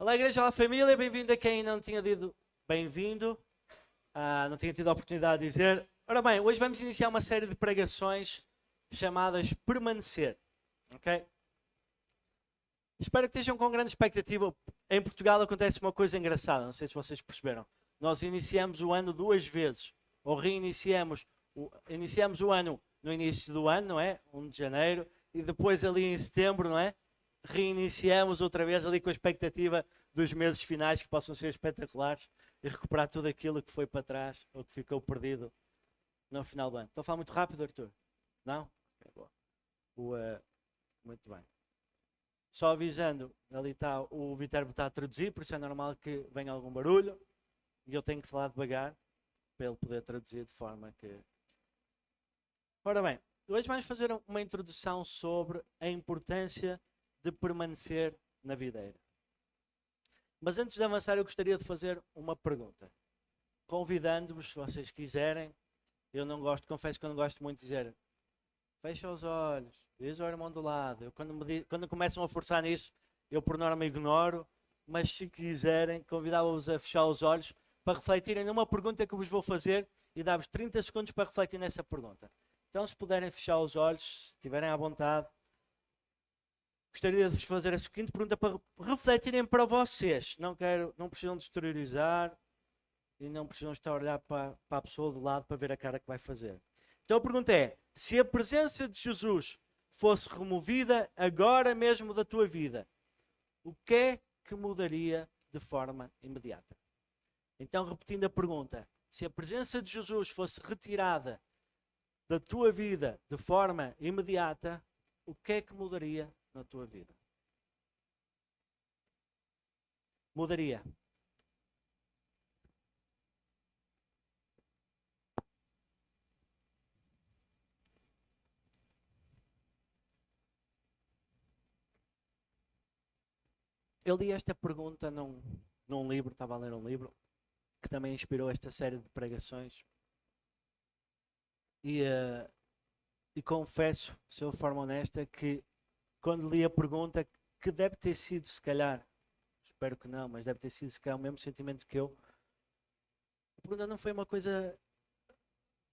Olá igreja, olá família, bem-vindo a quem não tinha dito bem-vindo, não tinha tido a oportunidade de dizer. Ora bem, hoje vamos iniciar uma série de pregações chamadas Permanecer, ok? Espero que estejam com grande expectativa. Em Portugal acontece uma coisa engraçada, não sei se vocês perceberam. Nós iniciamos o ano duas vezes, ou iniciamos o ano no início do ano, não é? 1 de janeiro, e depois ali em setembro, não é? Reiniciamos outra vez ali com a expectativa dos meses finais que possam ser espetaculares e recuperar tudo aquilo que foi para trás ou que ficou perdido no final do ano. Estou a falar muito rápido, Arthur? Não? Okay, boa. Muito bem. Só avisando, ali está, o Viterbo está a traduzir, por isso é normal que venha algum barulho e eu tenho que falar devagar para ele poder traduzir de forma que... Ora bem, hoje vamos fazer uma introdução sobre a importância de permanecer na videira. Mas antes de avançar, eu gostaria de fazer uma pergunta. Convidando-vos, se vocês quiserem, confesso que eu não gosto muito de dizer fecha os olhos, diz ao irmão do lado. Quando começam a forçar nisso, eu por norma ignoro, mas se quiserem, convidava-vos a fechar os olhos para refletirem numa pergunta que vos vou fazer e dar-vos 30 segundos para refletir nessa pergunta. Então, se puderem fechar os olhos, se estiverem à vontade, gostaria de vos fazer a seguinte pergunta para refletirem para vocês. Não precisam de exteriorizar e não precisam estar a olhar para a pessoa do lado para ver a cara que vai fazer. Então a pergunta é, se a presença de Jesus fosse removida agora mesmo da tua vida, o que é que mudaria de forma imediata? Então, repetindo a pergunta, se a presença de Jesus fosse retirada da tua vida de forma imediata, o que é que mudaria na tua vida? Mudaria. Eu li esta pergunta num livro, estava a ler um livro, que também inspirou esta série de pregações. E confesso, de uma forma honesta, que quando li a pergunta, que deve ter sido, se calhar, espero que não, mas deve ter sido, se calhar, o mesmo sentimento que eu. A pergunta não foi uma coisa,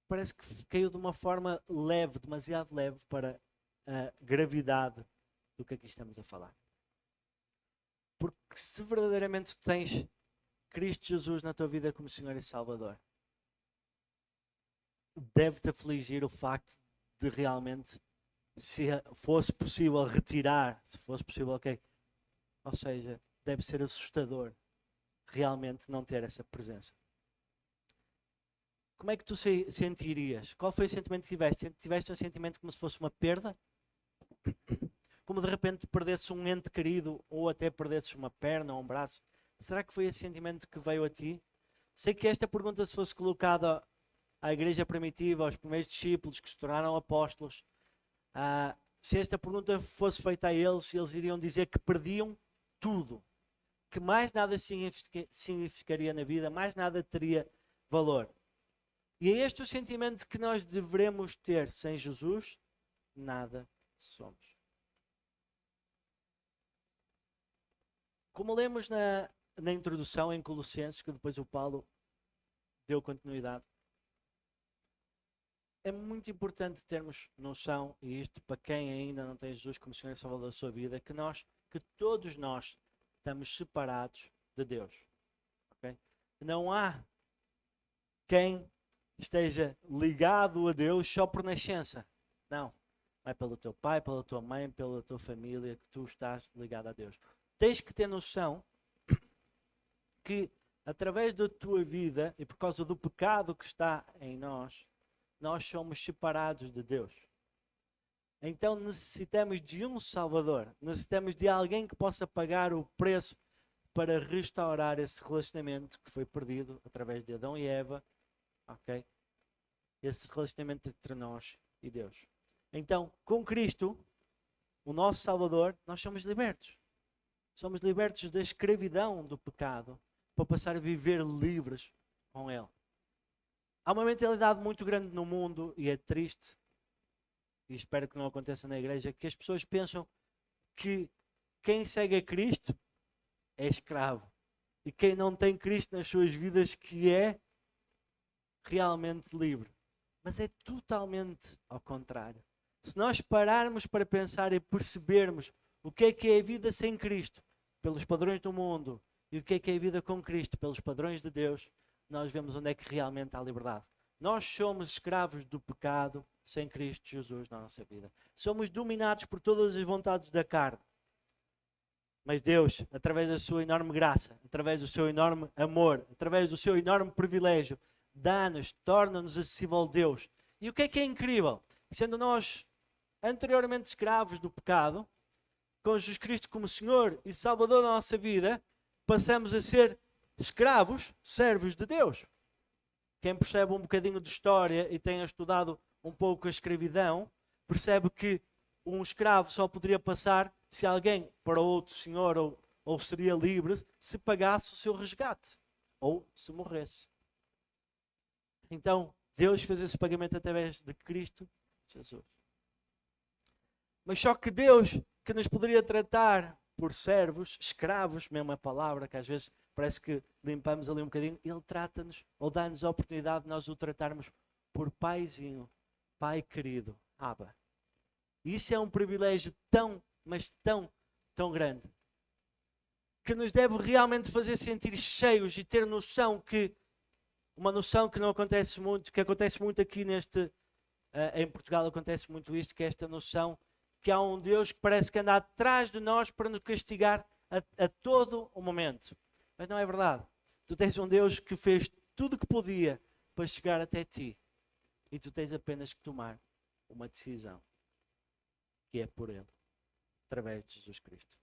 parece que caiu de uma forma leve, demasiado leve para a gravidade do que aqui estamos a falar. Porque se verdadeiramente tens Cristo Jesus na tua vida como Senhor e Salvador, deve-te afligir o facto de realmente, se fosse possível retirar, se fosse possível, ok, ou seja, deve ser assustador realmente não ter essa presença. Como é que tu sentirias? Qual foi o sentimento que tiveste? Tiveste um sentimento como se fosse uma perda? Como de repente perdesses um ente querido ou até perdesses uma perna ou um braço? Será que foi esse sentimento que veio a ti? Sei que esta pergunta, se fosse colocada à igreja primitiva, aos primeiros discípulos que se tornaram apóstolos, se esta pergunta fosse feita a eles, eles iriam dizer que perdiam tudo, que mais nada significaria na vida, mais nada teria valor. E é este o sentimento que nós devemos ter. Sem Jesus, nada somos. Como lemos na introdução em Colossenses, que depois o Paulo deu continuidade, é muito importante termos noção, e isto para quem ainda não tem Jesus como Senhor e Salvador da sua vida, que todos nós estamos separados de Deus. Okay? Não há quem esteja ligado a Deus só por nascença. Não. É pelo teu pai, pela tua mãe, pela tua família que tu estás ligado a Deus. Tens que ter noção que através da tua vida e por causa do pecado que está em nós somos separados de Deus. Então necessitamos de um Salvador, necessitamos de alguém que possa pagar o preço para restaurar esse relacionamento que foi perdido através de Adão e Eva, ok? Esse relacionamento entre nós e Deus. Então, com Cristo, o nosso Salvador, nós somos libertos. Somos libertos da escravidão do pecado para passar a viver livres com Ele. Há uma mentalidade muito grande no mundo, e é triste, e espero que não aconteça na igreja, que as pessoas pensam que quem segue a Cristo é escravo. E quem não tem Cristo nas suas vidas que é realmente livre. Mas é totalmente ao contrário. Se nós pararmos para pensar e percebermos o que é a vida sem Cristo, pelos padrões do mundo, e o que é a vida com Cristo, pelos padrões de Deus, nós vemos onde é que realmente há liberdade. Nós somos escravos do pecado sem Cristo Jesus na nossa vida. Somos dominados por todas as vontades da carne. Mas Deus, através da sua enorme graça, através do seu enorme amor, através do seu enorme privilégio, dá-nos, torna-nos acessível a Deus. E o que é incrível? Sendo nós anteriormente escravos do pecado, com Jesus Cristo como Senhor e Salvador da nossa vida, passamos a ser escravos, servos de Deus. Quem percebe um bocadinho de história e tenha estudado um pouco a escravidão, percebe que um escravo só poderia passar se alguém para outro senhor ou seria livre se pagasse o seu resgate ou se morresse. Então, Deus fez esse pagamento através de Cristo Jesus. Mas só que Deus, que nos poderia tratar por servos, escravos, mesmo a palavra, que às vezes parece que limpamos ali um bocadinho, Ele trata-nos, ou dá-nos a oportunidade de nós o tratarmos por paizinho, pai querido, Abba. E isso é um privilégio tão, mas tão, tão grande, que nos deve realmente fazer sentir cheios e ter noção que, uma noção que não acontece muito, que acontece muito aqui em Portugal acontece muito isto, que é esta noção que há um Deus que parece que anda atrás de nós para nos castigar a todo o momento. Mas não é verdade. Tu tens um Deus que fez tudo o que podia para chegar até ti. E tu tens apenas que tomar uma decisão, que é por Ele, através de Jesus Cristo.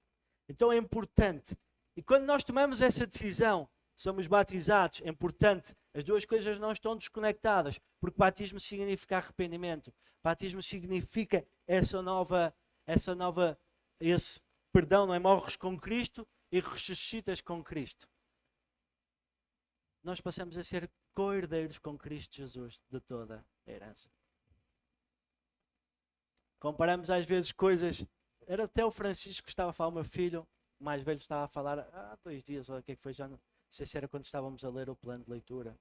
Então é importante. E quando nós tomamos essa decisão, somos batizados, é importante. As duas coisas não estão desconectadas, porque batismo significa arrependimento. Batismo significa esse perdão, não é? Morres com Cristo e ressuscitas com Cristo. Nós passamos a ser co-herdeiros com Cristo Jesus de toda a herança. Comparamos às vezes coisas. Era até o Francisco que estava a falar, o meu filho o mais velho estava a falar há 2 dias, ou o que é que foi, já não sei se era quando estávamos a ler o plano de leitura.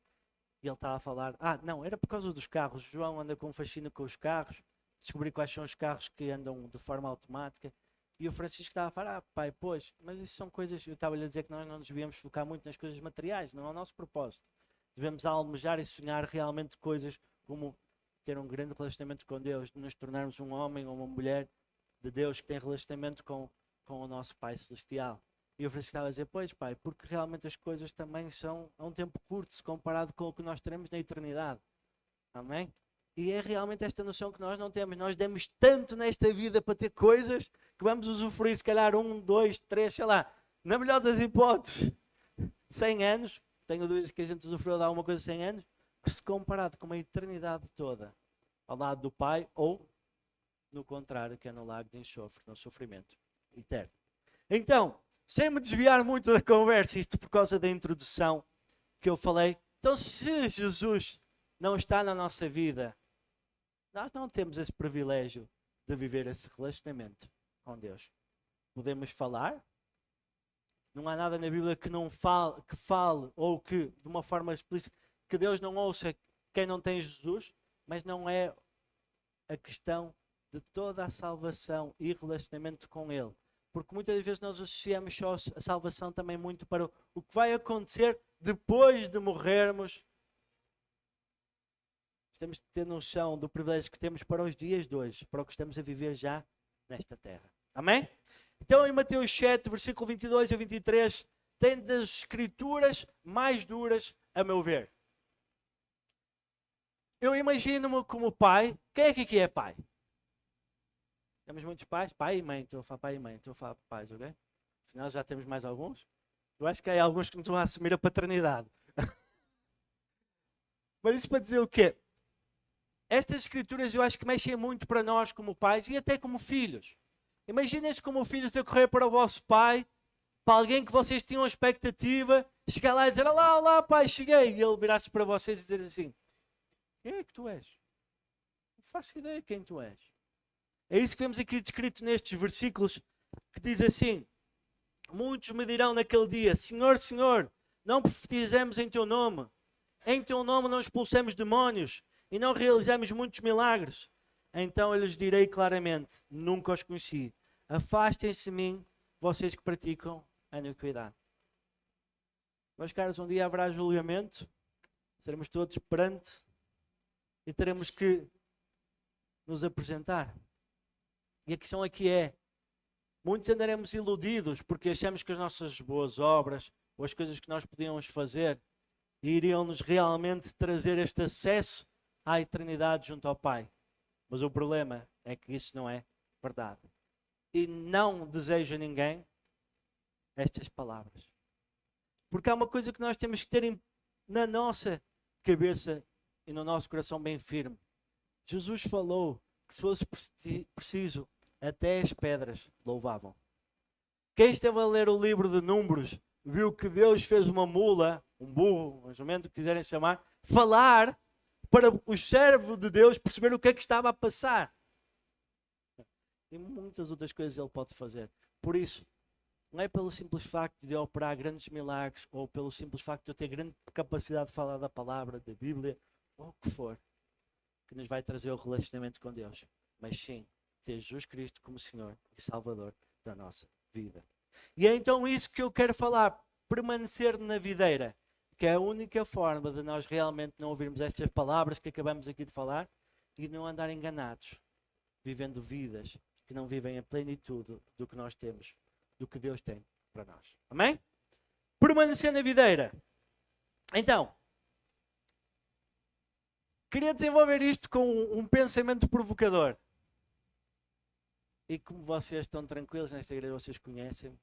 E ele estava a falar, não, era por causa dos carros. O João anda com um fascínio com os carros, descobri quais são os carros que andam de forma automática. E o Francisco estava a falar, pai, pois, mas isso são coisas, eu estava-lhe a dizer que nós não nos devíamos focar muito nas coisas materiais, não é o nosso propósito. Devemos almejar e sonhar realmente coisas como ter um grande relacionamento com Deus, nos tornarmos um homem ou uma mulher de Deus que tem relacionamento com o nosso Pai Celestial. E o Francisco estava a dizer, pois pai, porque realmente as coisas também são a um tempo curto se comparado com o que nós teremos na eternidade. Amém? E é realmente esta noção que nós não temos. Nós demos tanto nesta vida para ter coisas que vamos usufruir, se calhar 1, 2, 3, sei lá, na melhor das hipóteses, 100 anos. Tenho dúvidas que a gente usufruiu de alguma coisa 100 anos, que se comparado com uma eternidade toda ao lado do Pai, ou no contrário, que é no lago de enxofre, no sofrimento eterno. Então, sem me desviar muito da conversa, isto por causa da introdução que eu falei, então se Jesus não está na nossa vida, nós não temos esse privilégio de viver esse relacionamento com Deus. Podemos falar, não há nada na Bíblia que fale ou que, de uma forma explícita, que Deus não ouça quem não tem Jesus, mas não é a questão de toda a salvação e relacionamento com Ele. Porque muitas vezes nós associamos só a salvação também muito para o que vai acontecer depois de morrermos. Temos de ter noção do privilégio que temos para os dias de hoje, para o que estamos a viver já nesta terra. Amém? Então em Mateus 7, versículo 22 a 23, tem das escrituras mais duras, a meu ver. Eu imagino-me como pai. Quem é que aqui é pai? Temos muitos pais? Pai e mãe. Estou a falar pai e mãe. Estou a falar pais, ok? Afinal já temos mais alguns. Eu acho que há alguns que não estão a assumir a paternidade. Mas isso para dizer o quê? Estas escrituras eu acho que mexem muito para nós como pais e até como filhos. Imaginem-se como filhos a correr para o vosso pai, para alguém que vocês tinham expectativa, chegar lá e dizer, olá pai, cheguei. E ele virar-se para vocês e dizer assim, quem é que tu és? Não faço ideia quem tu és. É isso que vemos aqui descrito nestes versículos, que diz assim, Muitos me dirão naquele dia: Senhor, Senhor, não profetizemos em teu nome. Em teu nome não expulsamos demónios e não realizamos muitos milagres. Então eu lhes direi claramente: nunca os conheci. Afastem-se de mim, vocês que praticam a iniquidade. Meus caros, um dia haverá julgamento. Seremos todos perante e teremos que nos apresentar. E a questão aqui é: muitos andaremos iludidos porque achamos que as nossas boas obras ou as coisas que nós podíamos fazer iriam-nos realmente trazer este acesso à eternidade junto ao Pai. Mas o problema é que isso não é verdade. E não desejo a ninguém estas palavras. Porque há uma coisa que nós temos que ter na nossa cabeça e no nosso coração bem firme. Jesus falou que se fosse preciso, até as pedras louvavam. Quem esteve a ler o livro de Números viu que Deus fez uma mula, um burro, um jumento, que quiserem chamar, falar para o servo de Deus perceber o que é que estava a passar. E muitas outras coisas ele pode fazer. Por isso, não é pelo simples facto de operar grandes milagres ou pelo simples facto de eu ter grande capacidade de falar da palavra, da Bíblia, ou o que for, que nos vai trazer o relacionamento com Deus. Mas sim, ter Jesus Cristo como Senhor e Salvador da nossa vida. E é então isso que eu quero falar, permanecer na videira, que é a única forma de nós realmente não ouvirmos estas palavras que acabamos aqui de falar e não andar enganados, vivendo vidas que não vivem a plenitude do que nós temos, do que Deus tem para nós. Amém? Permanecer na videira. Então, queria desenvolver isto com um pensamento provocador. E como vocês estão tranquilos nesta igreja, vocês conhecem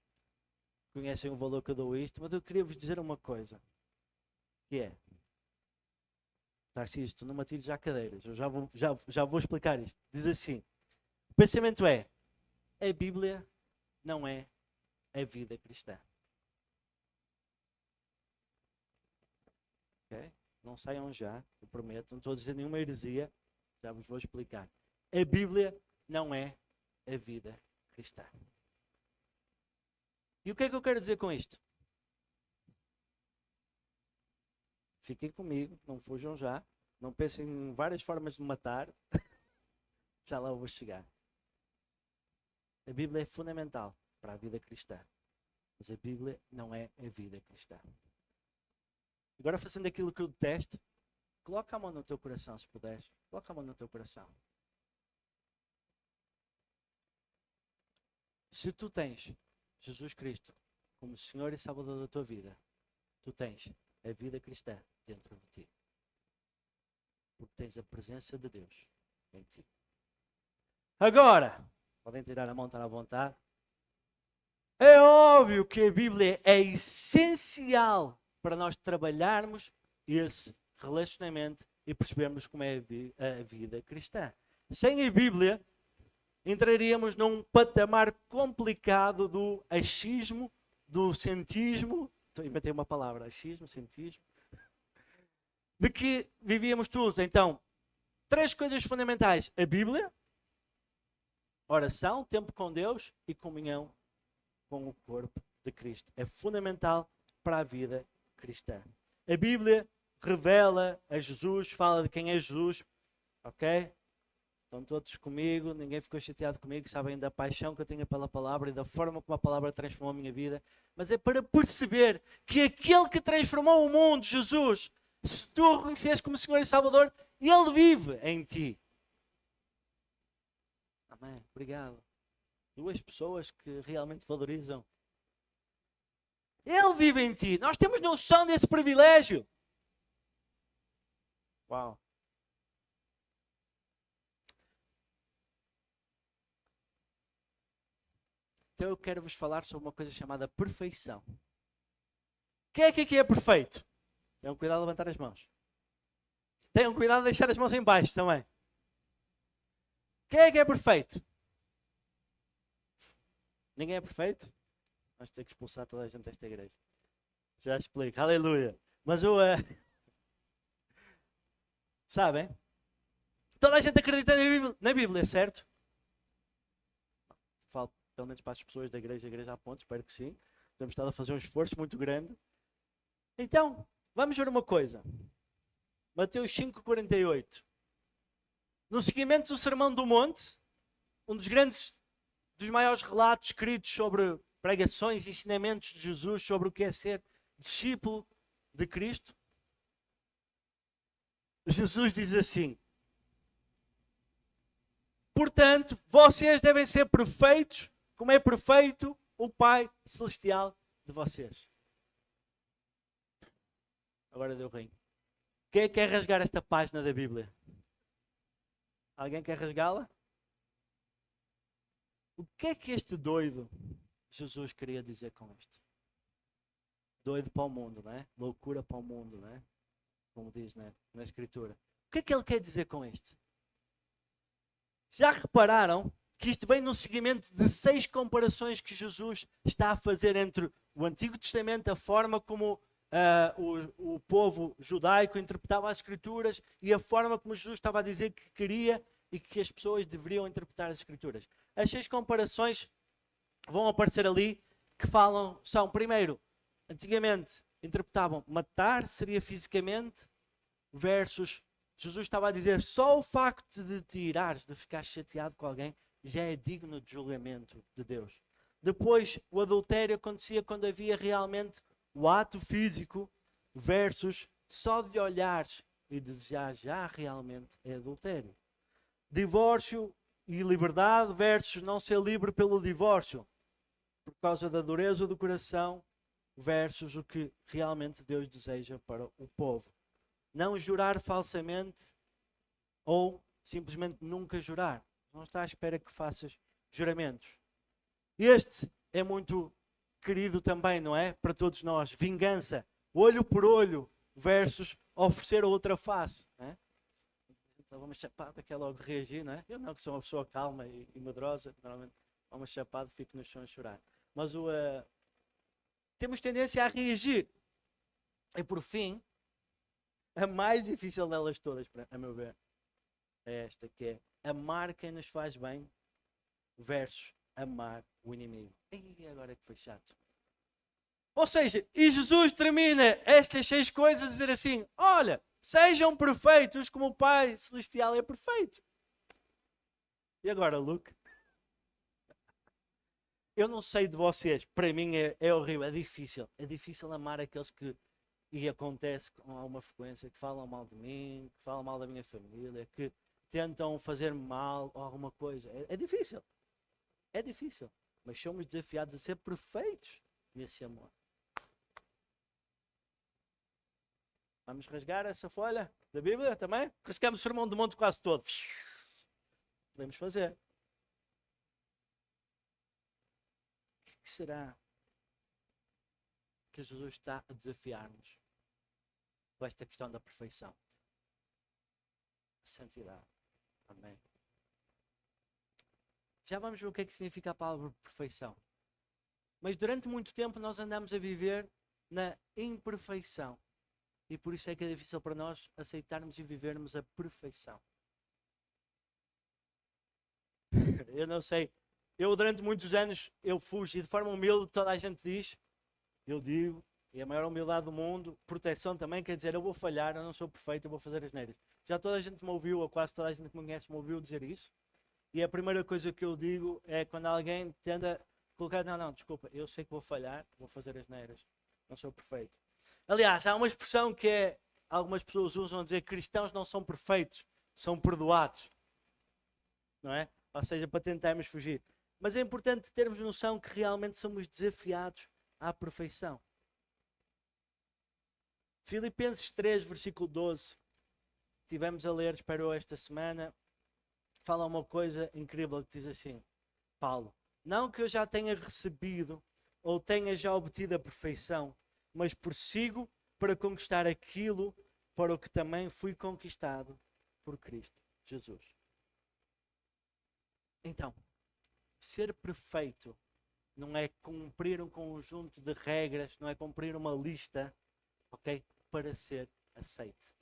o valor que eu dou a isto, mas eu queria vos dizer uma coisa, que é: Tarcísio, tu não me atires já cadeiras, eu já vou explicar isto. Diz assim: o pensamento é: a Bíblia não é a vida cristã. Okay? Não saiam já, eu prometo, não estou a dizer nenhuma heresia, já vos vou explicar. A Bíblia não é a vida cristã. E o que é que eu quero dizer com isto? Fiquem comigo, não fujam já, não pensem em várias formas de me matar, já lá eu vou chegar. A Bíblia é fundamental para a vida cristã, mas a Bíblia não é a vida cristã. Agora, fazendo aquilo que eu detesto, coloca a mão no teu coração, se puderes. Coloca a mão no teu coração. Se tu tens Jesus Cristo como Senhor e Salvador da tua vida, tu tens a vida cristã dentro de ti. Porque tens a presença de Deus em ti. Agora, podem tirar a mão, estar à vontade. É óbvio que a Bíblia é essencial para nós trabalharmos esse relacionamento e percebermos como é a vida cristã. Sem a Bíblia, entraríamos num patamar complicado do achismo, do cientismo, inventei uma palavra, achismo, cientismo, de que vivíamos tudo. Então, 3 coisas fundamentais: a Bíblia, oração, tempo com Deus e comunhão com o corpo de Cristo. É fundamental para a vida cristã. A Bíblia revela a Jesus, fala de quem é Jesus, ok? Estão todos comigo, ninguém ficou chateado comigo, sabem da paixão que eu tenho pela palavra e da forma como a palavra transformou a minha vida. Mas é para perceber que aquele que transformou o mundo, Jesus, se tu o reconheces como Senhor e Salvador, Ele vive em ti. Amém, obrigado. 2 pessoas que realmente valorizam. Ele vive em ti. Nós temos noção desse privilégio. Uau. Então eu quero vos falar sobre uma coisa chamada perfeição. Quem é que aqui é perfeito? Tenham cuidado de levantar as mãos. Tenham cuidado de deixar as mãos em baixo também. Quem é que é perfeito? Ninguém é perfeito? Vamos ter que expulsar toda a gente desta igreja. Já explico. Aleluia. Mas sabem? Toda a gente acredita na Bíblia, certo? Falo pelo menos para as pessoas da igreja a ponto, espero que sim. Temos estado a fazer um esforço muito grande. Então, vamos ver uma coisa. Mateus 5,48. No seguimento do Sermão do Monte, um dos maiores relatos escritos sobre pregações e ensinamentos de Jesus sobre o que é ser discípulo de Cristo, Jesus diz assim: portanto, vocês devem ser perfeitos, como é perfeito o Pai Celestial de vocês. Agora deu ruim. Quem quer rasgar esta página da Bíblia? Alguém quer rasgá-la? O que é que este doido Jesus queria dizer com isto? Doido para o mundo, não é? Loucura para o mundo, não é? Como diz na Escritura. O que é que ele quer dizer com isto? Já repararam que isto vem no seguimento de 6 comparações que Jesus está a fazer entre o Antigo Testamento, a forma como o povo judaico interpretava as Escrituras e a forma como Jesus estava a dizer que queria e que as pessoas deveriam interpretar as Escrituras. As 6 comparações vão aparecer ali que são, primeiro, antigamente interpretavam matar, seria fisicamente, versus Jesus estava a dizer só o facto de te irares, de ficar chateado com alguém, já é digno de julgamento de Deus. Depois, o adultério acontecia quando havia realmente o ato físico, versus só de olhares e desejar já realmente é adultério. Divórcio e liberdade versus não ser livre pelo divórcio, por causa da dureza do coração, versus o que realmente Deus deseja para o povo. Não jurar falsamente ou simplesmente nunca jurar. Não está à espera que faças juramentos. Este é muito querido também, não é? Para todos nós. Vingança, olho por olho, versus oferecer a outra face. Não é? Então, uma chapada que é logo reagir, não é? Eu não, que sou uma pessoa calma e medrosa, normalmente uma chapada fico no chão a chorar. Mas temos tendência a reagir. E por fim, a mais difícil delas todas, a meu ver, é esta, que é amar quem nos faz bem versus amar o inimigo. E agora é que foi chato. Ou seja, e Jesus termina estas 6 coisas a dizer assim: olha, sejam perfeitos como o Pai Celestial é perfeito. E agora, Luke? Eu não sei de vocês, para mim é horrível, é difícil. É difícil amar aqueles que, e acontece com alguma frequência, que falam mal de mim, que falam mal da minha família, que tentam fazer mal ou alguma coisa. É difícil. É difícil. Mas somos desafiados a ser perfeitos nesse amor. Vamos rasgar essa folha da Bíblia também? Rasgamos o Sermão do Monte quase todo. Podemos fazer. O que será que Jesus está a desafiar-nos com esta questão da perfeição? A santidade. Amém. Já vamos ver o que é que significa a palavra perfeição. Mas durante muito tempo nós andamos a viver na imperfeição. E por isso é que é difícil para nós aceitarmos e vivermos a perfeição. Eu não sei. Eu durante muitos anos eu fujo e de forma humilde toda a gente diz, eu digo, e a maior humildade do mundo, proteção também, quer dizer, eu vou falhar, eu não sou perfeito, eu vou fazer asneiras. Já toda a gente me ouviu, ou quase toda a gente que me conhece me ouviu dizer isso. E a primeira coisa que eu digo é quando alguém tenta colocar, não, desculpa, eu sei que vou falhar, vou fazer asneiras, não sou perfeito. Aliás, há uma expressão que algumas pessoas usam a dizer que cristãos não são perfeitos, são perdoados. Não é? Ou seja, para tentarmos fugir. Mas é importante termos noção que realmente somos desafiados à perfeição. Filipenses 3, versículo 12. Tivemos a ler, espero esta semana. Fala uma coisa incrível que diz assim: Paulo, não que eu já tenha recebido ou tenha já obtido a perfeição, mas prossigo para conquistar aquilo para o que também fui conquistado por Cristo Jesus. Então, ser perfeito não é cumprir um conjunto de regras, não é cumprir uma lista, ok? Para ser aceite.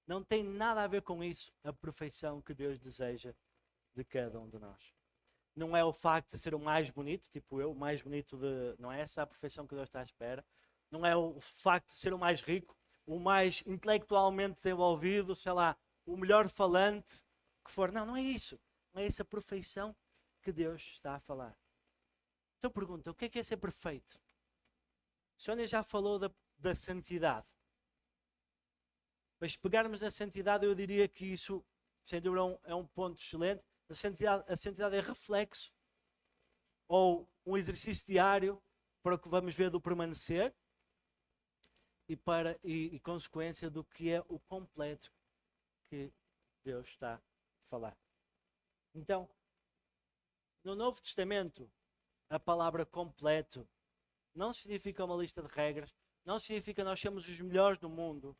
Não tem nada a ver com isso a perfeição que Deus deseja de cada um de nós. não é o facto de ser o mais bonito, tipo eu, o mais bonito não é essa a perfeição que Deus está à espera. Não é o facto de ser o mais rico, o mais intelectualmente desenvolvido, sei lá, o melhor falante que for. Não, não é isso. Não é essa perfeição que Deus está a falar. Então pergunta, o que é ser perfeito? Sónia já falou da santidade. Mas se pegarmos na santidade, eu diria que isso, sem dúvida, é um ponto excelente. A santidade é reflexo ou um exercício diário para o que vamos ver do permanecer e consequência do que é o completo que Deus está a falar. Então, no Novo Testamento, a palavra completo não significa uma lista de regras, não significa nós somos os melhores do mundo.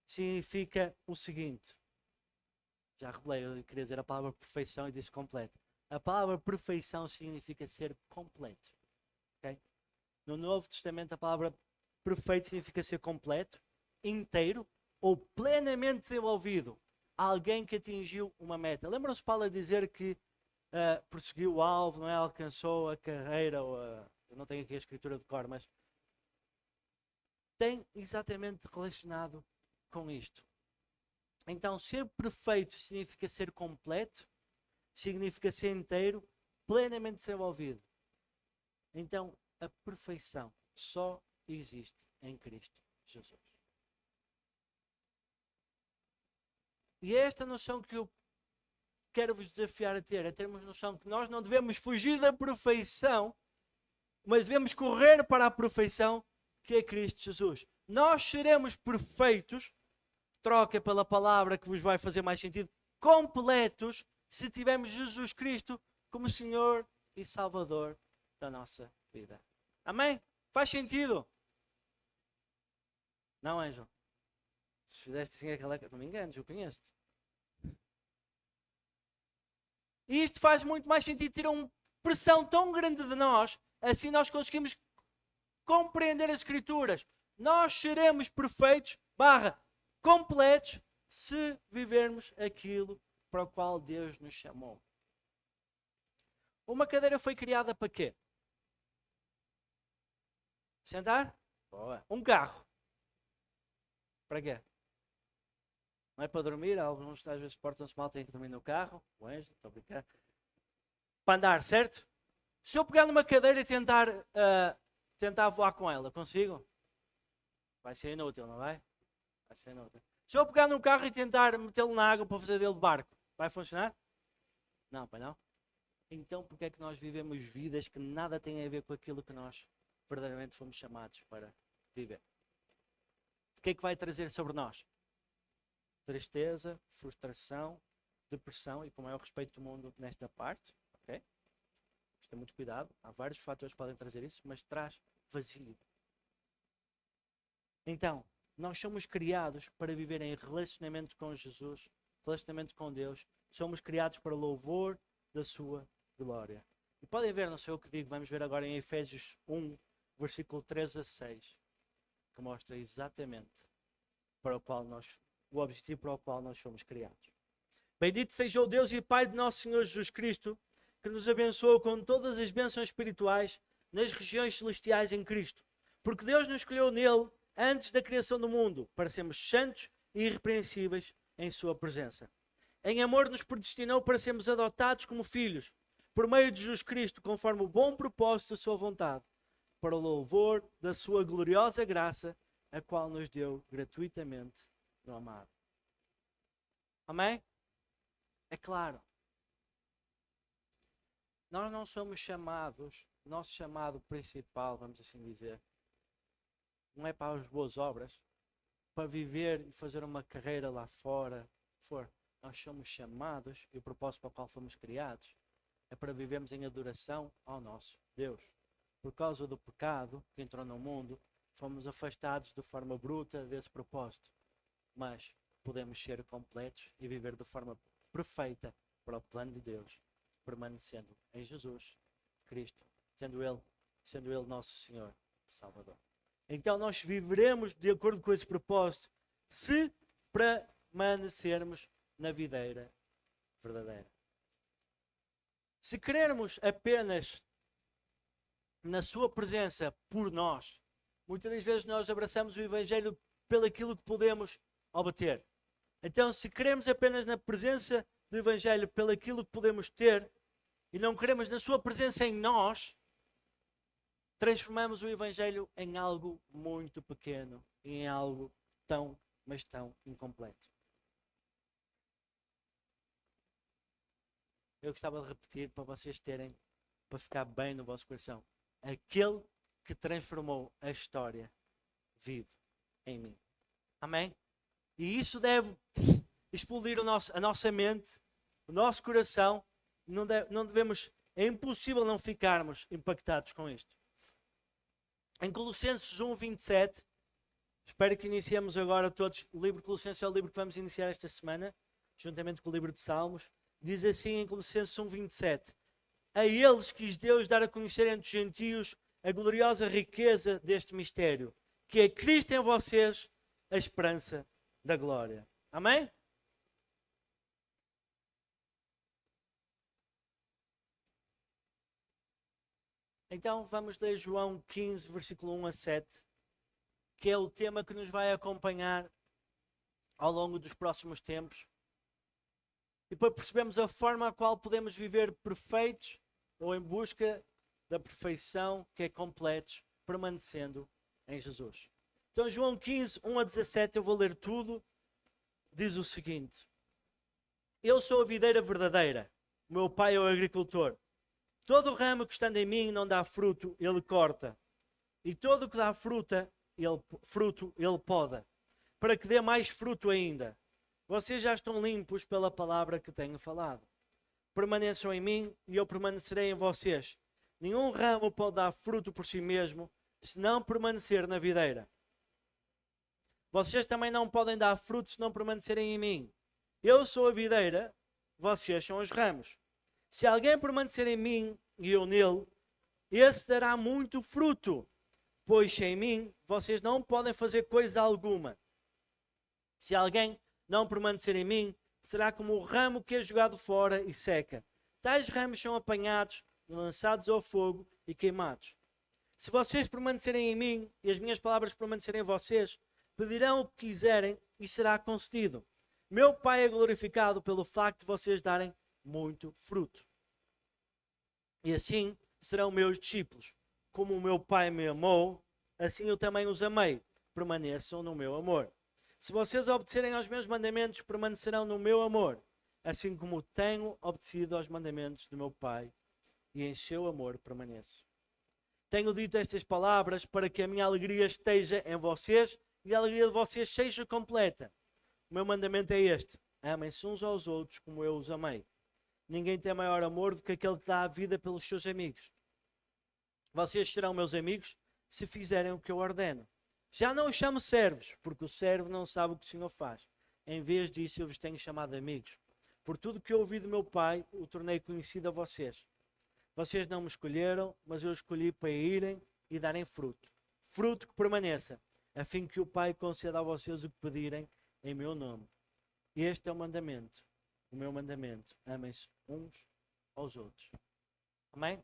Significa o seguinte. Já revelei, eu queria dizer a palavra perfeição e disse completo. A palavra perfeição significa ser completo. Okay? No Novo Testamento, a palavra perfeito significa ser completo, inteiro ou plenamente desenvolvido. Alguém que atingiu uma meta. Lembram-se Paulo a dizer que perseguiu o alvo, não é? Alcançou a carreira, eu não tenho aqui a escritura de cor, mas tem exatamente relacionado com isto. Então, ser perfeito significa ser completo, significa ser inteiro, plenamente desenvolvido. Então, a perfeição só existe em Cristo Jesus. E é esta noção que eu quero vos desafiar a ter, é termos noção que nós não devemos fugir da perfeição, mas devemos correr para a perfeição que é Cristo Jesus. Nós seremos perfeitos, troca pela palavra que vos vai fazer mais sentido, completos, se tivermos Jesus Cristo como Senhor e Salvador da nossa vida. Amém? Faz sentido? Não, Ângelo? Se fizeste assim aquela... Não me enganes, eu conheço-te. E isto faz muito mais sentido, ter uma pressão tão grande de nós, assim nós conseguimos compreender as Escrituras. Nós seremos perfeitos, completos, se vivermos aquilo para o qual Deus nos chamou. Uma cadeira foi criada para quê? Sentar? Boa. Um carro. Para quê? Não é para dormir? Alguns às vezes portam-se mal, têm que dormir no carro. O Ângelo, estou a brincar. Para andar, certo? Se eu pegar numa cadeira e tentar voar com ela, consigo? Vai ser inútil, não vai? Vai ser inútil. Se eu pegar num carro e tentar metê-lo na água para fazer dele de barco, vai funcionar? Não, pai, não. Então, porque é que nós vivemos vidas que nada têm a ver com aquilo que nós verdadeiramente fomos chamados para viver? O que é que vai trazer sobre nós? Tristeza, frustração, depressão e, como é o respeito do mundo nesta parte, ok? Tem muito cuidado, há vários fatores que podem trazer isso, mas traz vazio. Então, nós somos criados para viver em relacionamento com Jesus, relacionamento com Deus. Somos criados para louvor da sua glória. E podem ver, não sei o que digo, vamos ver agora em Efésios 1, versículo 3 a 6, que mostra exatamente o objetivo para o qual nós fomos criados. Bendito seja o Deus e Pai de nosso Senhor Jesus Cristo, que nos abençoou com todas as bênçãos espirituais nas regiões celestiais em Cristo. Porque Deus nos escolheu nele antes da criação do mundo, para sermos santos e irrepreensíveis em sua presença. Em amor nos predestinou para sermos adotados como filhos, por meio de Jesus Cristo, conforme o bom propósito da sua vontade, para o louvor da sua gloriosa graça, a qual nos deu gratuitamente no amado. Amém? É claro. Nós não somos chamados, nosso chamado principal, vamos assim dizer, não é para as boas obras, para viver e fazer uma carreira lá fora. Nós somos chamados, e o propósito para o qual fomos criados, é para vivermos em adoração ao nosso Deus. Por causa do pecado que entrou no mundo, fomos afastados de forma bruta desse propósito. Mas podemos ser completos e viver de forma perfeita para o plano de Deus, permanecendo em Jesus Cristo, sendo Ele nosso Senhor e Salvador. Então nós viveremos de acordo com esse propósito se permanecermos na videira verdadeira. Se querermos apenas na sua presença por nós, muitas das vezes nós abraçamos o Evangelho pelo aquilo que podemos obter. Então, se queremos apenas na presença do Evangelho pelo aquilo que podemos ter, e não queremos na sua presença em nós, transformamos o Evangelho em algo muito pequeno, em algo tão, mas tão incompleto. Eu gostava de repetir para vocês terem, para ficar bem no vosso coração. Aquele que transformou a história vive em mim. Amém? E isso deve explodir a nossa mente, o nosso coração. Não devemos, é impossível não ficarmos impactados com isto. Em Colossenses 1:27, espero que iniciemos agora todos. O livro de Colossenses é o livro que vamos iniciar esta semana, juntamente com o livro de Salmos. Diz assim em Colossenses 1:27: a eles quis Deus dar a conhecer entre os gentios a gloriosa riqueza deste mistério, que é Cristo em vocês, a esperança da glória. Amém? Então vamos ler João 15, versículo 1 a 7, que é o tema que nos vai acompanhar ao longo dos próximos tempos. E para percebermos a forma a qual podemos viver perfeitos ou em busca da perfeição, que é completos, permanecendo em Jesus. Então João 15, 1 a 17, eu vou ler tudo. Diz o seguinte: eu sou a videira verdadeira, o meu pai é o agricultor. Todo o ramo que estando em mim não dá fruto, ele corta. E todo o que dá fruto, ele poda, para que dê mais fruto ainda. Vocês já estão limpos pela palavra que tenho falado. Permaneçam em mim e eu permanecerei em vocês. Nenhum ramo pode dar fruto por si mesmo, se não permanecer na videira. Vocês também não podem dar fruto se não permanecerem em mim. Eu sou a videira, vocês são os ramos. Se alguém permanecer em mim e eu nele, esse dará muito fruto, pois sem mim vocês não podem fazer coisa alguma. Se alguém não permanecer em mim, será como o ramo que é jogado fora e seca. Tais ramos são apanhados, lançados ao fogo e queimados. Se vocês permanecerem em mim e as minhas palavras permanecerem em vocês, pedirão o que quiserem e será concedido. Meu Pai é glorificado pelo facto de vocês darem muito fruto. E assim serão meus discípulos. Como o meu Pai me amou, assim eu também os amei. Permaneçam no meu amor. Se vocês obedecerem aos meus mandamentos, permanecerão no meu amor, assim como tenho obedecido aos mandamentos do meu Pai, e em seu amor permaneço. Tenho dito estas palavras para que a minha alegria esteja em vocês e a alegria de vocês seja completa. O meu mandamento é este: amem-se uns aos outros como eu os amei. Ninguém tem maior amor do que aquele que dá a vida pelos seus amigos. Vocês serão meus amigos se fizerem o que eu ordeno. Já não os chamo servos, porque o servo não sabe o que o Senhor faz. Em vez disso, eu vos tenho chamado amigos. Por tudo que eu ouvi do meu Pai, o tornei conhecido a vocês. Vocês não me escolheram, mas eu escolhi para irem e darem fruto. Fruto que permaneça, a fim que o Pai conceda a vocês o que pedirem em meu nome. Este é o mandamento, o meu mandamento. Amem-se uns aos outros. Amém?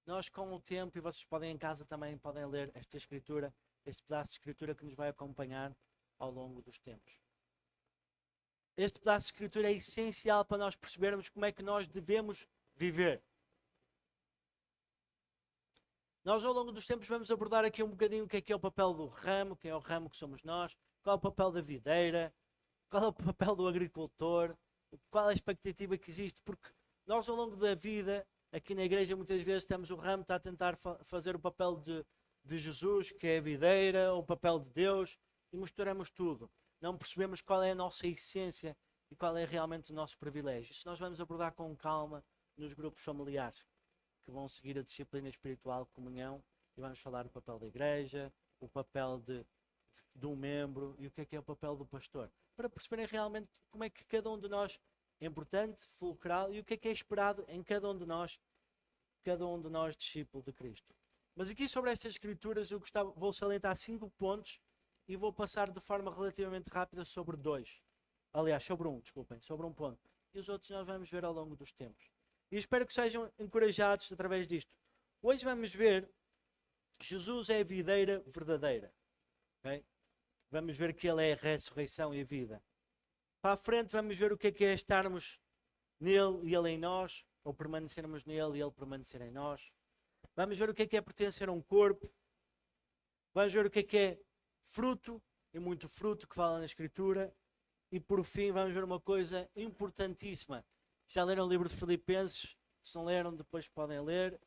Nós com o tempo, e vocês podem em casa também, podem ler esta escritura, este pedaço de escritura que nos vai acompanhar ao longo dos tempos. Este pedaço de escritura é essencial para nós percebermos como é que nós devemos viver. Nós ao longo dos tempos vamos abordar aqui um bocadinho o que é o papel do ramo, quem é o ramo que somos nós, qual é o papel da videira, qual é o papel do agricultor, qual é a expectativa que existe, porque nós ao longo da vida, aqui na igreja muitas vezes temos o ramo que está a tentar fazer o papel de Jesus, que é a videira, ou o papel de Deus, e misturamos tudo. Não percebemos qual é a nossa essência e qual é realmente o nosso privilégio. Isso nós vamos abordar com calma nos grupos familiares, que vão seguir a disciplina espiritual de comunhão, e vamos falar do papel da igreja, o papel de um membro e o que é o papel do pastor, para perceberem realmente como é que cada um de nós é importante, fulcral, e o que é esperado em cada um de nós discípulo de Cristo. Mas aqui sobre estas escrituras vou salientar 5 pontos e vou passar de forma relativamente rápida sobre um ponto. E os outros nós vamos ver ao longo dos tempos. E espero que sejam encorajados através disto. Hoje vamos ver, Jesus é a videira verdadeira. Okay? Vamos ver que Ele é a ressurreição e a vida. Para a frente vamos ver o que é estarmos nele e Ele em nós, ou permanecermos nele e Ele permanecer em nós. Vamos ver o que é pertencer a um corpo. Vamos ver o que é fruto, e muito fruto que fala na Escritura. E por fim vamos ver uma coisa importantíssima. Já leram o livro de Filipenses? Se não leram, depois podem ler.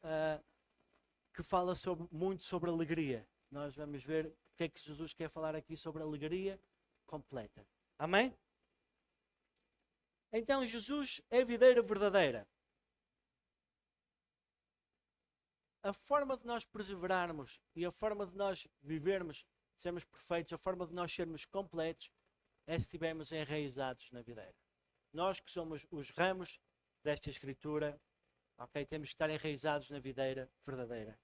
Que fala muito sobre alegria. Nós vamos ver o que é que Jesus quer falar aqui sobre alegria completa. Amém? Então Jesus é a videira verdadeira. A forma de nós perseverarmos e a forma de nós vivermos, sermos perfeitos, a forma de nós sermos completos, é se estivermos enraizados na videira. Nós que somos os ramos desta Escritura, ok, temos que estar enraizados na videira verdadeira.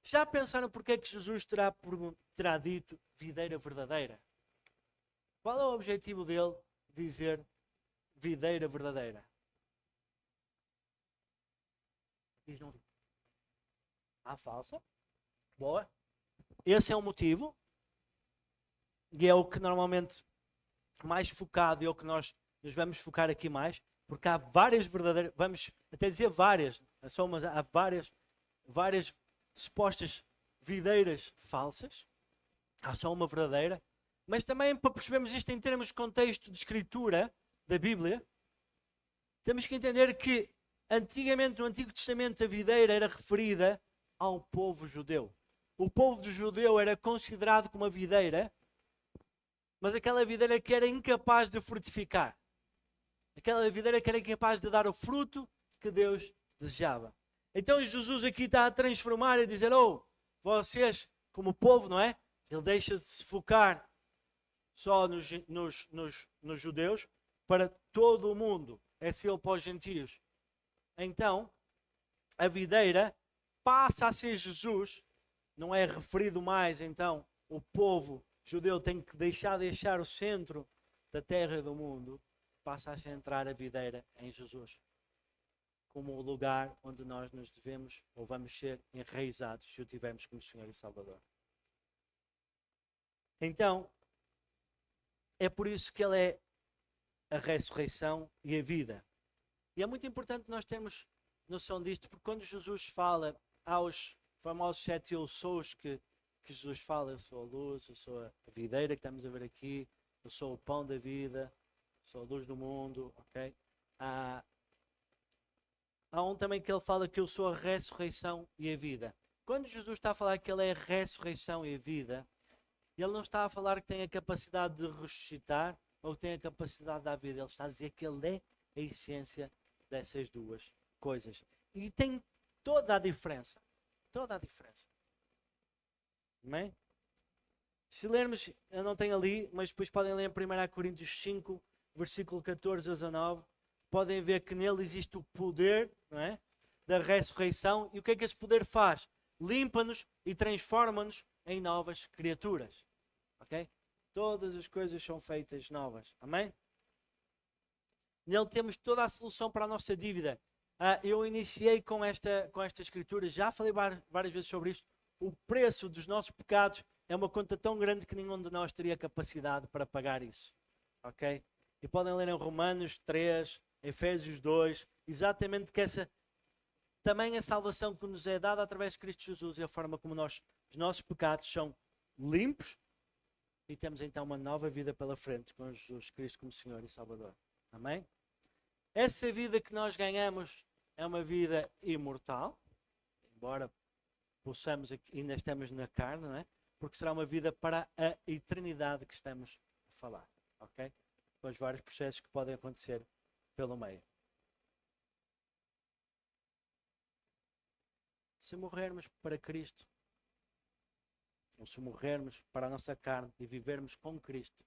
Já pensaram porque é que Jesus terá dito videira verdadeira? Qual é o objetivo dele dizer videira verdadeira? Diz não. A falsa. Boa. Esse é o motivo. E é o que normalmente mais focado, e é o que nós nos vamos focar aqui mais, porque há várias verdadeiras, vamos até dizer várias, só umas, há várias supostas videiras falsas, há só uma verdadeira, mas também para percebermos isto em termos de contexto de escritura da Bíblia, temos que entender que antigamente no Antigo Testamento a videira era referida ao povo judeu. O povo judeu era considerado como uma videira, mas aquela videira que era incapaz de frutificar. Aquela videira que era incapaz de dar o fruto que Deus desejava. Então Jesus aqui está a transformar e dizer, vocês como povo, não é? Ele deixa de se focar só nos judeus para todo o mundo. É selo para os gentios. Então, a videira passa a ser Jesus. Não é referido mais, então, o povo judeu tem que deixar o centro da terra e do mundo. Passa a centrar a videira em Jesus como o lugar onde nós nos devemos ou vamos ser enraizados se o tivermos como Senhor e Salvador. Então, é por isso que Ele é a ressurreição e a vida. E é muito importante nós termos noção disto, porque quando Jesus fala aos famosos 7 eu sous que Jesus fala, eu sou a luz, eu sou a videira que estamos a ver aqui, eu sou o pão da vida, sou a luz do mundo, ok? Há um também que ele fala que eu sou a ressurreição e a vida. Quando Jesus está a falar que ele é a ressurreição e a vida, ele não está a falar que tem a capacidade de ressuscitar ou que tem a capacidade de dar vida. Ele está a dizer que ele é a essência dessas duas coisas. E tem toda a diferença. Toda a diferença. Amém? Se lermos, eu não tenho ali, mas depois podem ler em 1 Coríntios 5, versículo 14 a 19. Podem ver que nele existe o poder, não é? Da ressurreição. E o que é que esse poder faz? Limpa-nos e transforma-nos em novas criaturas. Ok? Todas as coisas são feitas novas. Amém? Nele temos toda a solução para a nossa dívida. Eu iniciei com esta escritura, já falei várias vezes sobre isto. O preço dos nossos pecados é uma conta tão grande que nenhum de nós teria capacidade para pagar isso. Ok? E podem ler em Romanos 3, Efésios 2, exatamente que essa também a salvação que nos é dada através de Cristo Jesus e a forma como os nossos pecados são limpos e temos então uma nova vida pela frente com Jesus Cristo como Senhor e Salvador. Amém? Essa vida que nós ganhamos é uma vida imortal, embora possamos, ainda estamos na carne, não é? Porque será uma vida para a eternidade que estamos a falar, ok? Com os vários processos que podem acontecer pelo meio. Se morrermos para Cristo, ou se morrermos para a nossa carne e vivermos com Cristo,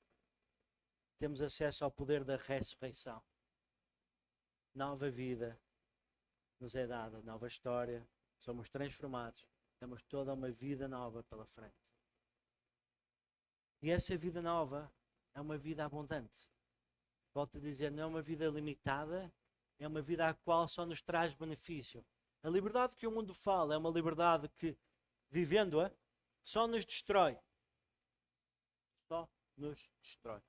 temos acesso ao poder da ressurreição. Nova vida nos é dada, nova história, somos transformados, temos toda uma vida nova pela frente. E essa vida nova é uma vida abundante. Volto a dizer, não é uma vida limitada, é uma vida a qual só nos traz benefício. A liberdade que o mundo fala é uma liberdade que, vivendo-a, só nos destrói. Só nos destrói.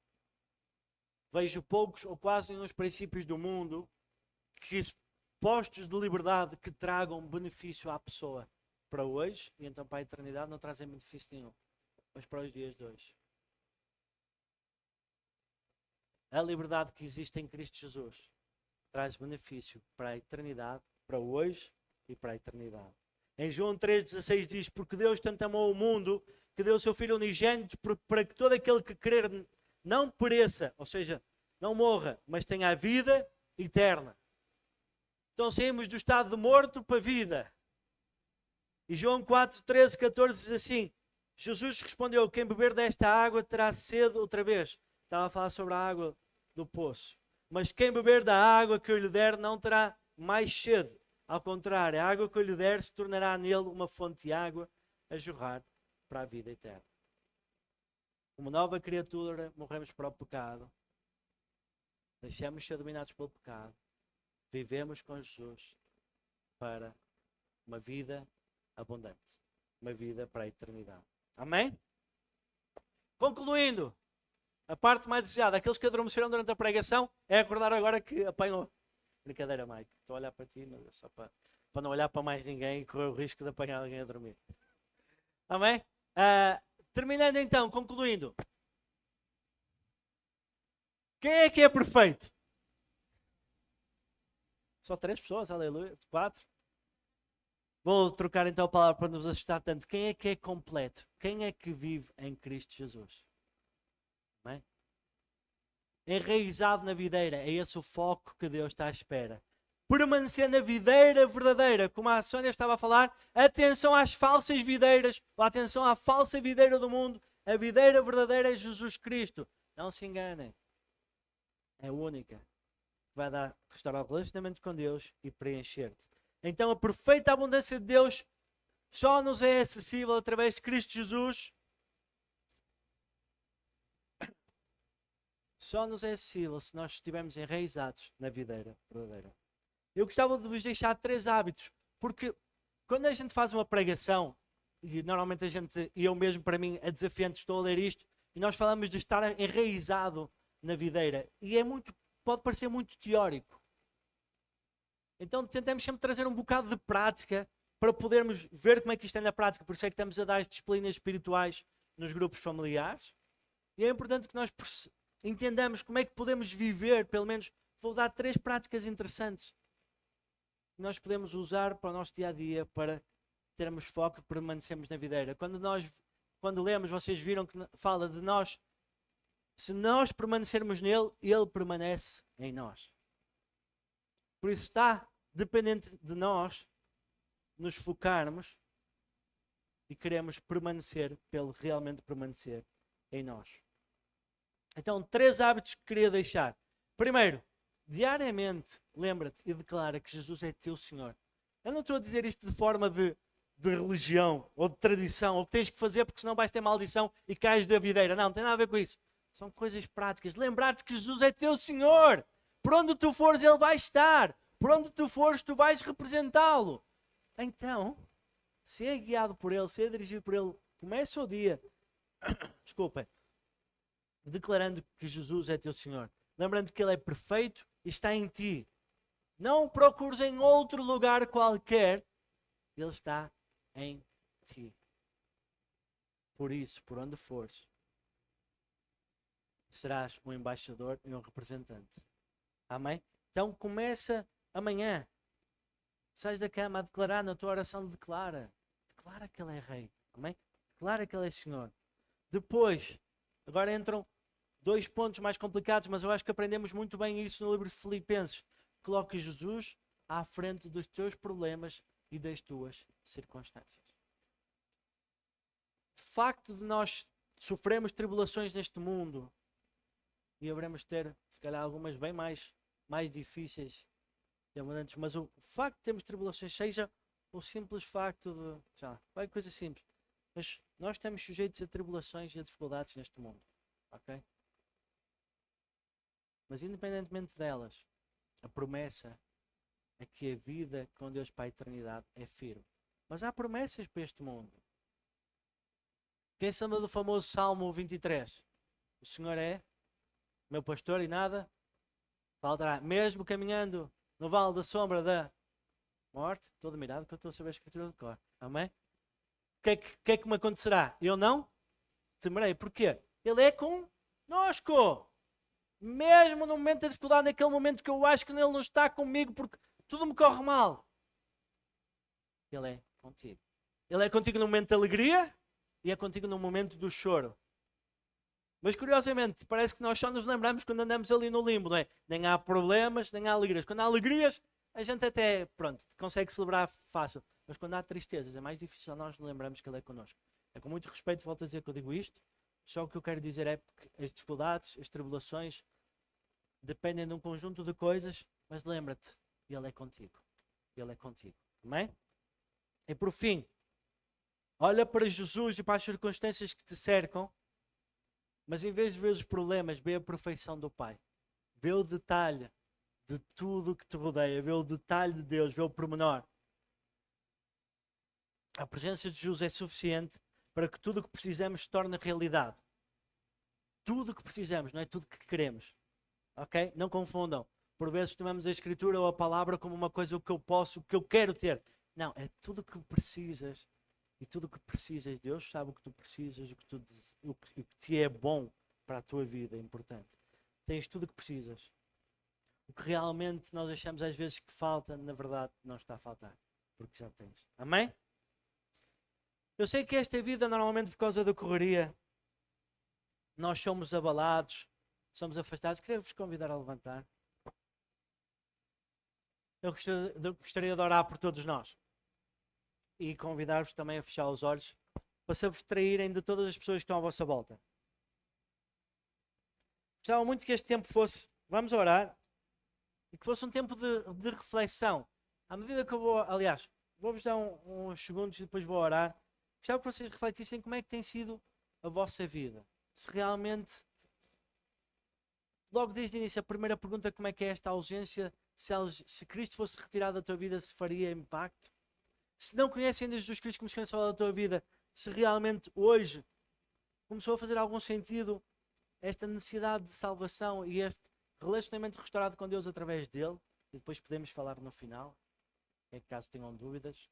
Vejo poucos ou quase nenhum princípios do mundo que postos de liberdade que tragam benefício à pessoa para hoje e então para a eternidade não trazem benefício nenhum, mas para os dias de hoje. A liberdade que existe em Cristo Jesus traz benefício para a eternidade, para hoje e para a eternidade. Em João 3,16 diz: porque Deus tanto amou o mundo que deu o seu Filho unigênito para que todo aquele que crer não pereça, ou seja, não morra, mas tenha a vida eterna. Então saímos do estado de morto para a vida. E João 4, 13, 14 diz assim: Jesus respondeu: quem beber desta água terá sede outra vez. Estava a falar sobre a água do poço. Mas quem beber da água que eu lhe der não terá mais sede. Ao contrário, a água que eu lhe der se tornará nele uma fonte de água a jorrar para a vida eterna. Como nova criatura, morremos para o pecado. Deixamos ser dominados pelo pecado. Vivemos com Jesus para uma vida abundante. Uma vida para a eternidade. Amém? Concluindo, a parte mais desejada, aqueles que adormeceram durante a pregação, é acordar agora que apanham. Brincadeira, Mike. Estou a olhar para ti, mas é só para não olhar para mais ninguém e correr o risco de apanhar alguém a dormir. Amém? Terminando então, concluindo. Quem é que é perfeito? Só 3 pessoas, aleluia. 4. Vou trocar então a palavra para nos assustar tanto. Quem é que é completo? Quem é que vive em Cristo Jesus? Amém? Enraizado na videira, é esse o foco que Deus está à espera. Permanecer na videira verdadeira, como a Sónia estava a falar, atenção às falsas videiras, ou atenção à falsa videira do mundo. A videira verdadeira é Jesus Cristo. Não se enganem. É única. Vai dar, restaurar o relacionamento com Deus e preencher-te. Então a perfeita abundância de Deus só nos é acessível através de Cristo Jesus. Só nos é acessível se nós estivermos enraizados na videira verdadeira. Eu gostava de vos deixar 3 hábitos, porque quando a gente faz uma pregação, e normalmente a gente, e eu mesmo para mim é desafiante, estou a ler isto, e nós falamos de estar enraizado na videira, e pode parecer muito teórico. Então tentamos sempre trazer um bocado de prática para podermos ver como é que isto é na prática. Por isso é que estamos a dar as disciplinas espirituais nos grupos familiares. E é importante que nós entendamos como é que podemos viver, pelo menos vou dar 3 práticas interessantes que nós podemos usar para o nosso dia-a-dia para termos foco de permanecermos na videira. Quando lemos, vocês viram que fala de nós, se nós permanecermos nele, ele permanece em nós. Por isso está dependente de nós nos focarmos e queremos permanecer, pelo realmente permanecer em nós. Então, 3 hábitos que queria deixar. Primeiro, diariamente lembra-te e declara que Jesus é teu Senhor. Eu não estou a dizer isto de forma de religião ou de tradição, ou que tens que fazer porque senão vais ter maldição e cais da videira. Não tem nada a ver com isso. São coisas práticas. Lembrar-te que Jesus é teu Senhor. Por onde tu fores, Ele vai estar. Por onde tu fores, tu vais representá-lo. Então, ser guiado por Ele, ser dirigido por Ele, começa o dia, desculpem, declarando que Jesus é teu Senhor. Lembrando que Ele é perfeito e está em ti. Não o procures em outro lugar qualquer. Ele está em ti. Por isso, por onde fores, serás um embaixador e um representante. Amém? Então começa amanhã. Sais da cama a declarar na tua oração, declara. Declara que Ele é Rei. Amém? Declara que Ele é Senhor. Depois, agora entram 2 pontos mais complicados, mas eu acho que aprendemos muito bem isso no livro de Filipenses. Coloque Jesus à frente dos teus problemas e das tuas circunstâncias. O facto de nós sofrermos tribulações neste mundo, e haveremos de ter, se calhar, algumas bem mais difíceis e abundantes, mas o facto de termos tribulações, seja o simples facto de, sei lá, qualquer coisa simples, mas nós estamos sujeitos a tribulações e a dificuldades neste mundo, ok? Mas independentemente delas, A promessa é que a vida com Deus para a eternidade é firme. Mas há promessas para este mundo. Quem se lembra do famoso Salmo 23? O Senhor é meu pastor e nada faltará. Mesmo caminhando no vale da sombra da morte, estou admirado que eu estou a saber a escritura de cor. Amém? O que é que me acontecerá? Eu não temerei. Porquê? Ele é conosco. Mesmo no momento da dificuldade, naquele momento que eu acho que Ele não está comigo porque tudo me corre mal. Ele é contigo. Ele é contigo no momento da alegria e é contigo no momento do choro. Mas curiosamente, parece que nós só nos lembramos quando andamos ali no limbo, não é? Nem há problemas, nem há alegrias. Quando há alegrias, a gente até, pronto, consegue celebrar fácil. Mas quando há tristezas, é mais difícil nós nos lembrarmos que Ele é connosco. É com muito respeito, volto a dizer que eu digo isto. Só o que eu quero dizer é que as dificuldades, as tribulações, dependem de um conjunto de coisas, mas lembra-te, Ele é contigo. Ele é contigo. Amém? E por fim, olha para Jesus e para as circunstâncias que te cercam, mas em vez de ver os problemas, vê a perfeição do Pai. Vê o detalhe de tudo que te rodeia. Vê o detalhe de Deus, vê o pormenor. A presença de Jesus é suficiente para que tudo o que precisamos se torne realidade. Tudo o que precisamos, não é tudo o que queremos. Ok? Não confundam. Por vezes tomamos a Escritura ou a palavra como uma coisa o que eu posso, o que eu quero ter. Não, é tudo o que precisas. E tudo o que precisas, Deus sabe o que tu precisas, o que te é bom para a tua vida, é importante. Tens tudo o que precisas. O que realmente nós achamos às vezes que falta, na verdade não está a faltar. Porque já tens. Amém? Eu sei que esta vida, normalmente por causa da correria, nós somos abalados, somos afastados. Queria-vos convidar a levantar. Eu gostaria de orar por todos nós. E convidar-vos também a fechar os olhos para se abstraírem de todas as pessoas que estão à vossa volta. Gostava muito que este tempo fosse, vamos orar, e que fosse um tempo de reflexão. À medida que eu vou, aliás, vou-vos dar uns segundos e depois vou orar. Gostava que vocês refletissem como é que tem sido a vossa vida. Se realmente, logo desde o início, a primeira pergunta, como é que é esta ausência, se Cristo fosse retirado da tua vida, se faria impacto? Se não conhecem ainda Jesus Cristo como Senhor da tua vida, se realmente hoje começou a fazer algum sentido esta necessidade de salvação e este relacionamento restaurado com Deus através dele, e depois podemos falar no final, caso tenham dúvidas.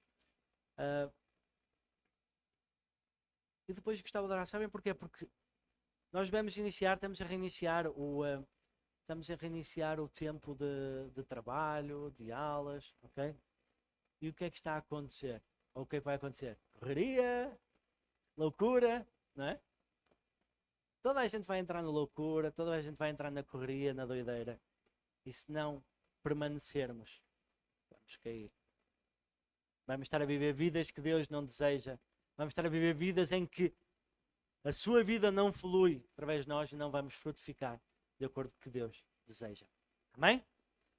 E depois gostava de orar, sabem porquê? Porque nós vamos iniciar, estamos a reiniciar o tempo de trabalho, de aulas, ok? E o que é que está a acontecer? Ou o que é que vai acontecer? Correria, loucura, não é? Toda a gente vai entrar na loucura, toda a gente vai entrar na correria, na doideira. E se não permanecermos, vamos cair. Vamos estar a viver vidas que Deus não deseja. Vamos estar a viver vidas em que a sua vida não flui através de nós e não vamos frutificar de acordo com o que Deus deseja. Amém?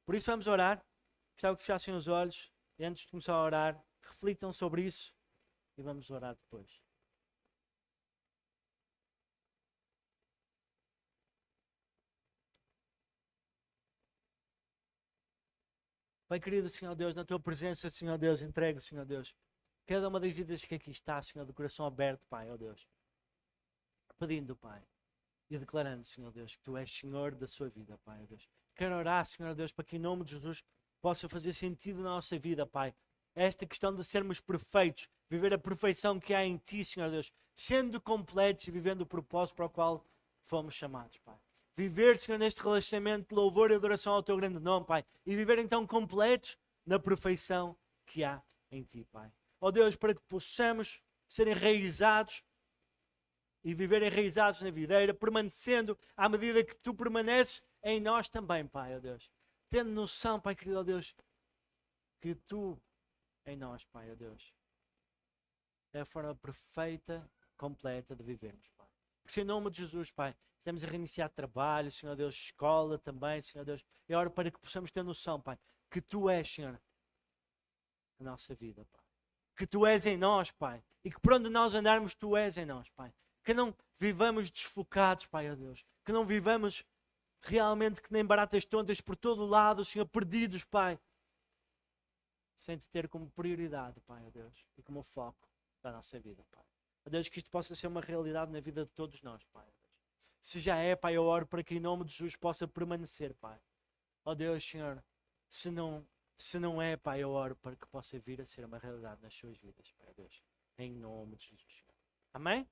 Por isso vamos orar. Gostava que fechassem os olhos. E antes de começar a orar, reflitam sobre isso e vamos orar depois. Pai querido, Senhor Deus, na tua presença, Senhor Deus, entrego, Senhor Deus, cada uma das vidas que aqui está, Senhor, de coração aberto, Pai, ó Deus. Pedindo, Pai, e declarando, Senhor Deus, que Tu és Senhor da sua vida, Pai, ó Deus. Quero orar, Senhor Deus, para que em nome de Jesus possa fazer sentido na nossa vida, Pai. Esta questão de sermos perfeitos, viver a perfeição que há em Ti, Senhor Deus, sendo completos e vivendo o propósito para o qual fomos chamados, Pai. Viver, Senhor, neste relacionamento de louvor e adoração ao Teu grande nome, Pai. E viver então completos na perfeição que há em Ti, Pai. Ó Deus, para que possamos ser enraizados e viver enraizados na videira, permanecendo à medida que Tu permaneces em nós também, Pai, ó Deus. Tendo noção, Pai querido, ó Deus, que Tu em nós, Pai, ó Deus, é a forma perfeita, completa de vivermos, Pai. Por isso, em nome de Jesus, Pai, estamos a reiniciar trabalho, Senhor Deus, escola também, Senhor Deus. É hora para que possamos ter noção, Pai, que Tu és, Senhor, a nossa vida, Pai. Que Tu és em nós, Pai. E que por onde nós andarmos, Tu és em nós, Pai. Que não vivamos desfocados, Pai, ó Deus. Que não vivamos realmente que nem baratas tontas por todo o lado, Senhor, perdidos, Pai, sem te ter como prioridade, Pai, ó Deus, e como foco da nossa vida, Pai. Ó Deus, que isto possa ser uma realidade na vida de todos nós, Pai. Ó Deus. Se já é, Pai, eu oro para que em nome de Jesus possa permanecer, Pai. Ó Deus, Senhor, se não é, Pai, eu oro para que possa vir a ser uma realidade nas suas vidas, Pai, ó Deus. Em nome de Jesus, Senhor. Amém?